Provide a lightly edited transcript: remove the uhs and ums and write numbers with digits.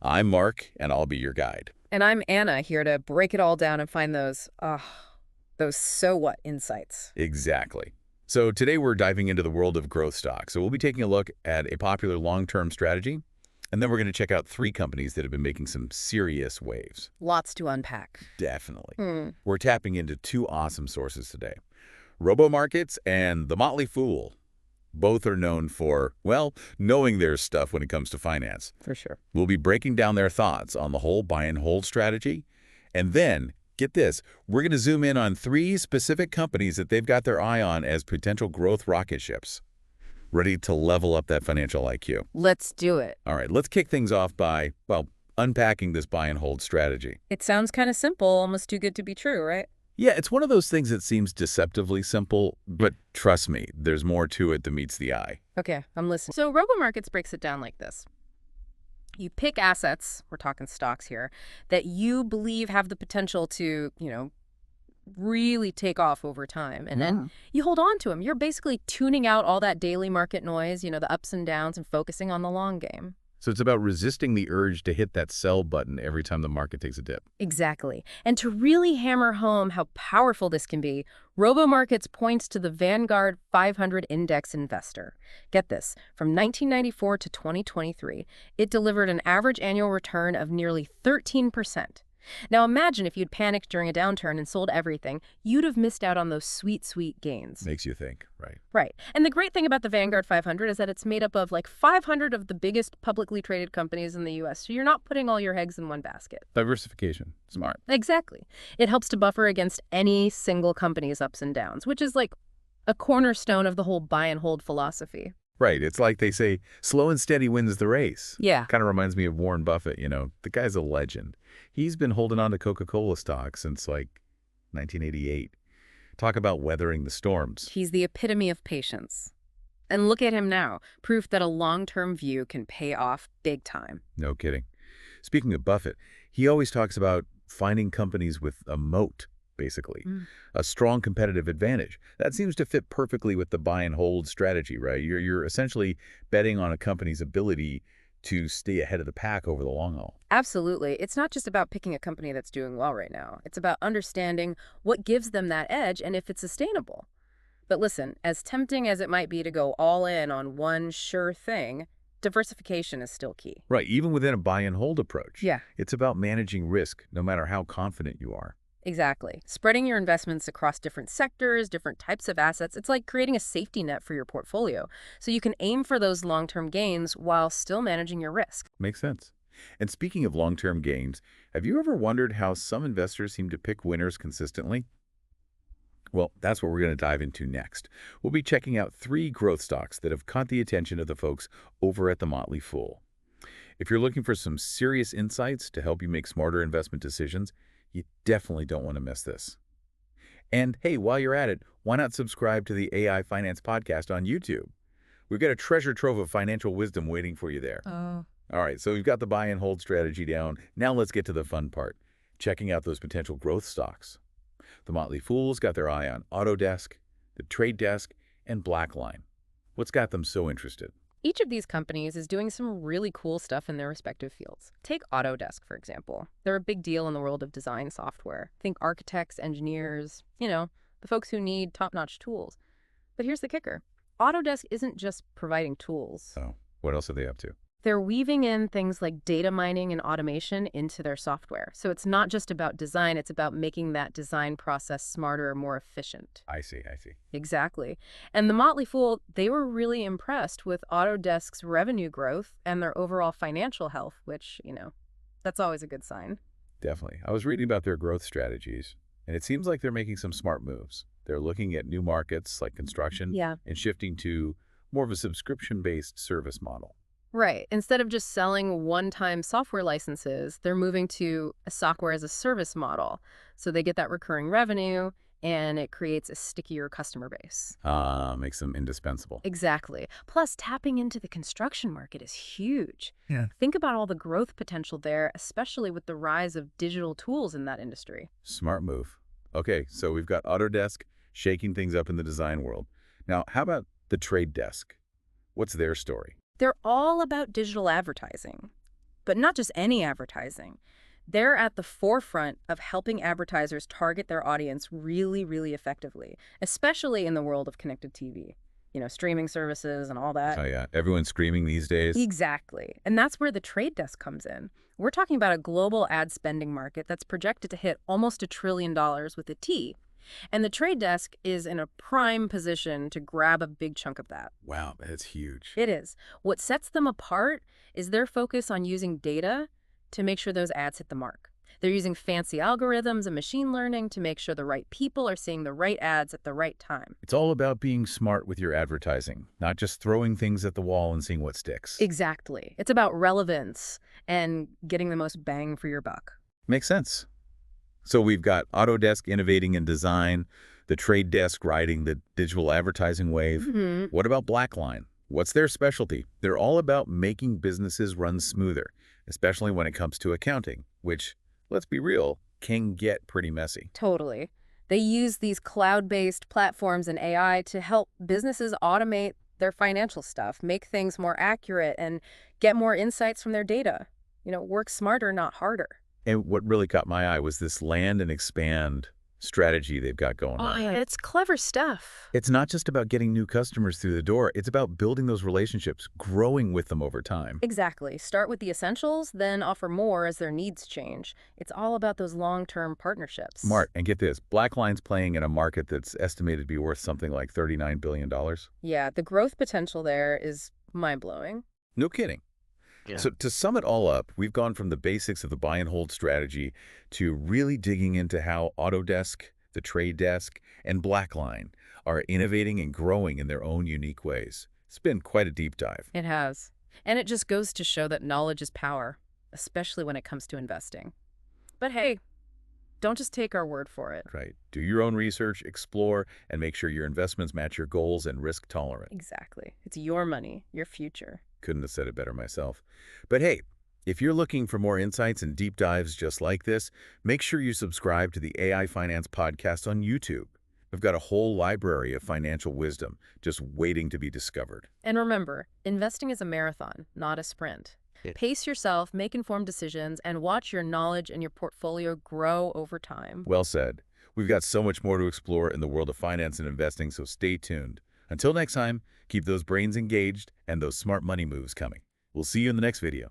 I'm Mark, and I'll be your guide. And I'm Anna, here to break it all down and find those so what insights. Exactly. So today we're diving into the world of growth stocks. So we'll be taking a look at a popular long-term strategy, and then we're going to check out three companies that have been making some serious waves. Lots to unpack. Definitely. Hmm. We're tapping into two awesome sources today, RoboMarkets and The Motley Fool. Both are known for, well, knowing their stuff when it comes to finance. For sure. We'll be breaking down their thoughts on the whole buy and hold strategy. And then, get this, we're going to zoom in on three specific companies that they've got their eye on as potential growth rocket ships, ready to level up that financial IQ. Let's do it. All right, let's kick things off by, well, unpacking this buy and hold strategy. It sounds kind of simple, almost too good to be true, right? Yeah, it's one of those things that seems deceptively simple, but trust me, there's more to it than meets the eye. Okay, I'm listening. So RoboMarkets breaks it down like this. You pick assets, we're talking stocks here, that you believe have the potential to, really take off over time. And then you hold on to them. You're basically tuning out all that daily market noise, the ups and downs, and focusing on the long game. So it's about resisting the urge to hit that sell button every time the market takes a dip. Exactly. And to really hammer home how powerful this can be, RoboMarkets points to the Vanguard 500 Index Investor. Get this, from 1994 to 2023, it delivered an average annual return of nearly 13%. Now imagine if you'd panicked during a downturn and sold everything, you'd have missed out on those sweet, sweet gains. Makes you think, right? Right. And the great thing about the Vanguard 500 is that it's made up of like 500 of the biggest publicly traded companies in the U.S., so you're not putting all your eggs in one basket. Diversification. Smart. Exactly. It helps to buffer against any single company's ups and downs, which is like a cornerstone of the whole buy and hold philosophy. Right. It's like they say, slow and steady wins the race. Yeah. Kind of reminds me of Warren Buffett, The guy's a legend. He's been holding on to Coca-Cola stock since, 1988. Talk about weathering the storms. He's the epitome of patience. And look at him now, proof that a long-term view can pay off big time. No kidding. Speaking of Buffett, he always talks about finding companies with a moat, basically, a strong competitive advantage. That seems to fit perfectly with the buy and hold strategy, right? You're essentially betting on a company's ability to stay ahead of the pack over the long haul. Absolutely. It's not just about picking a company that's doing well right now. It's about understanding what gives them that edge and if it's sustainable. But listen, as tempting as it might be to go all in on one sure thing, diversification is still key. Right, even within a buy and hold approach. Yeah. It's about managing risk, no matter how confident you are. Exactly. Spreading your investments across different sectors, different types of assets, it's like creating a safety net for your portfolio. So you can aim for those long-term gains while still managing your risk. Makes sense. And speaking of long-term gains, have you ever wondered how some investors seem to pick winners consistently? Well, that's what we're going to dive into next. We'll be checking out three growth stocks that have caught the attention of the folks over at The Motley Fool. If you're looking for some serious insights to help you make smarter investment decisions, you definitely don't want to miss this. And hey, while you're at it, why not subscribe to the AI Finance Podcast on YouTube? We've got a treasure trove of financial wisdom waiting for you there. Oh. All right, so we've got the buy and hold strategy down. Now let's get to the fun part, checking out those potential growth stocks. The Motley Fool's got their eye on Autodesk, The Trade Desk, and Blackline. What's got them so interested? Each of these companies is doing some really cool stuff in their respective fields. Take Autodesk, for example. They're a big deal in the world of design software. Think architects, engineers, the folks who need top-notch tools. But here's the kicker. Autodesk isn't just providing tools. Oh, what else are they up to? They're weaving in things like data mining and automation into their software. So it's not just about design, it's about making that design process smarter, more efficient. I see. Exactly. And the Motley Fool, they were really impressed with Autodesk's revenue growth and their overall financial health, which, that's always a good sign. Definitely. I was reading about their growth strategies, and it seems like they're making some smart moves. They're looking at new markets like construction and shifting to more of a subscription-based service model. Right. Instead of just selling one-time software licenses, they're moving to a software as a service model. So they get that recurring revenue, and it creates a stickier customer base. Makes them indispensable. Exactly. Plus, tapping into the construction market is huge. Yeah. Think about all the growth potential there, especially with the rise of digital tools in that industry. Smart move. Okay, so we've got Autodesk shaking things up in the design world. Now, how about the Trade Desk? What's their story? They're all about digital advertising. But not just any advertising. They're at the forefront of helping advertisers target their audience really, really effectively, especially in the world of connected TV. Streaming services and all that. Oh, yeah. Everyone's screaming these days. Exactly. And that's where the trade desk comes in. We're talking about a global ad spending market that's projected to hit almost $1 trillion with a T. And the trade desk is in a prime position to grab a big chunk of that. Wow, that's huge. It is. What sets them apart is their focus on using data to make sure those ads hit the mark. They're using fancy algorithms and machine learning to make sure the right people are seeing the right ads at the right time. It's all about being smart with your advertising, not just throwing things at the wall and seeing what sticks. Exactly. It's about relevance and getting the most bang for your buck. Makes sense. So we've got Autodesk innovating in design, the trade desk riding the digital advertising wave. What about Blackline? What's their specialty? They're all about making businesses run smoother, especially when it comes to accounting, which, let's be real, can get pretty messy. Totally. They use these cloud-based platforms and AI to help businesses automate their financial stuff, make things more accurate, and get more insights from their data. Work smarter, not harder. And what really caught my eye was this land and expand strategy they've got going Oh, on. yeah, it's clever stuff. It's not just about getting new customers through the door. It's about building those relationships, growing with them over time. Exactly. Start with the essentials, then offer more as their needs change. It's all about those long-term partnerships. Smart. And get this, Blackline's playing in a market that's estimated to be worth something like $39 billion. Yeah, the growth potential there is mind-blowing. No kidding. Yeah. So to sum it all up, we've gone from the basics of the buy and hold strategy to really digging into how Autodesk, the trade desk, and Blackline are innovating and growing in their own unique ways. It's been quite a deep dive. It has. And it just goes to show that knowledge is power, especially when it comes to investing. But hey, don't just take our word for it. Right. Do your own research, explore, and make sure your investments match your goals and risk tolerance. Exactly. It's your money, your future. Couldn't have said it better myself. But hey, if you're looking for more insights and deep dives just like this, make sure you subscribe to the AI Finance Podcast on YouTube. We've got a whole library of financial wisdom just waiting to be discovered. And remember, investing is a marathon, not a sprint. Yeah. Pace yourself, make informed decisions, and watch your knowledge and your portfolio grow over time. Well said. We've got so much more to explore in the world of finance and investing, so stay tuned. Until next time, keep those brains engaged and those smart money moves coming. We'll see you in the next video.